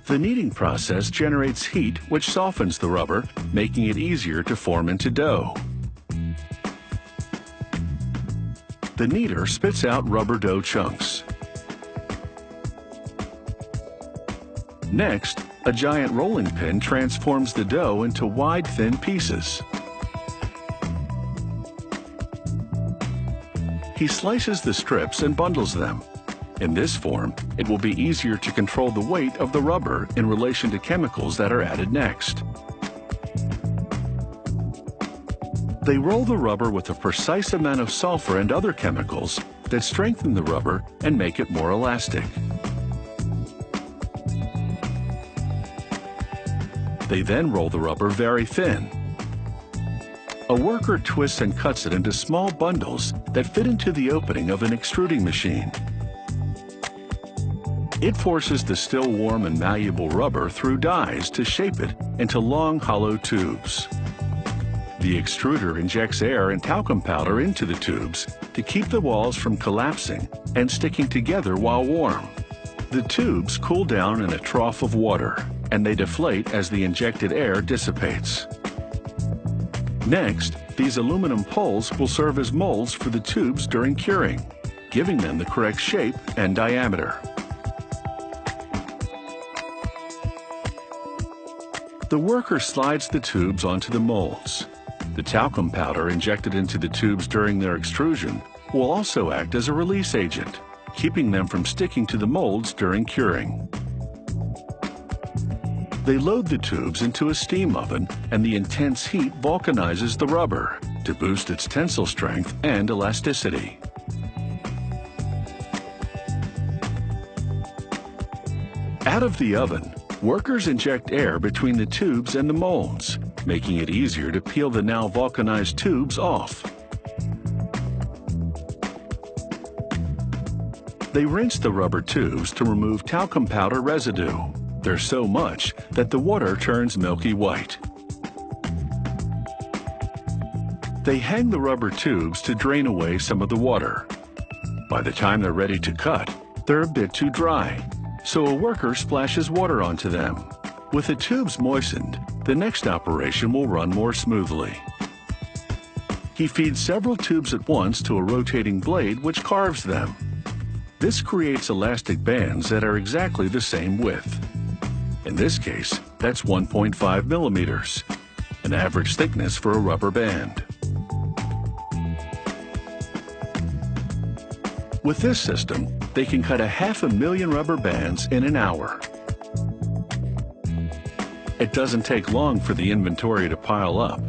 The kneading process generates heat which softens the rubber, making it easier to form into dough. The kneader spits out rubber dough chunks. Next, a giant rolling pin transforms the dough into wide, thin pieces. He slices the strips and bundles them. In this form, it will be easier to control the weight of the rubber in relation to chemicals that are added next. They roll the rubber with a precise amount of sulfur and other chemicals that strengthen the rubber and make it more elastic. They then roll the rubber very thin. A worker twists and cuts it into small bundles that fit into the opening of an extruding machine. It forces the still warm and malleable rubber through dies to shape it into long, hollow tubes. The extruder injects air and talcum powder into the tubes to keep the walls from collapsing and sticking together while warm. The tubes cool down in a trough of water, and they deflate as the injected air dissipates. Next, these aluminum poles will serve as molds for the tubes during curing, giving them the correct shape and diameter. The worker slides the tubes onto the molds. The talcum powder injected into the tubes during their extrusion will also act as a release agent, keeping them from sticking to the molds during curing. They load the tubes into a steam oven, and the intense heat vulcanizes the rubber to boost its tensile strength and elasticity. Out of the oven, workers inject air between the tubes and the molds, making it easier to peel the now vulcanized tubes off. They rinse the rubber tubes to remove talcum powder residue. There's so much that the water turns milky white. They hang the rubber tubes to drain away some of the water. By the time they're ready to cut, they're a bit too dry, so a worker splashes water onto them. With the tubes moistened, the next operation will run more smoothly. He feeds several tubes at once to a rotating blade which carves them. This creates elastic bands that are exactly the same width. In this case, that's 1.5 millimeters, an average thickness for a rubber band. With this system, they can cut 500,000 rubber bands in an hour. It doesn't take long for the inventory to pile up.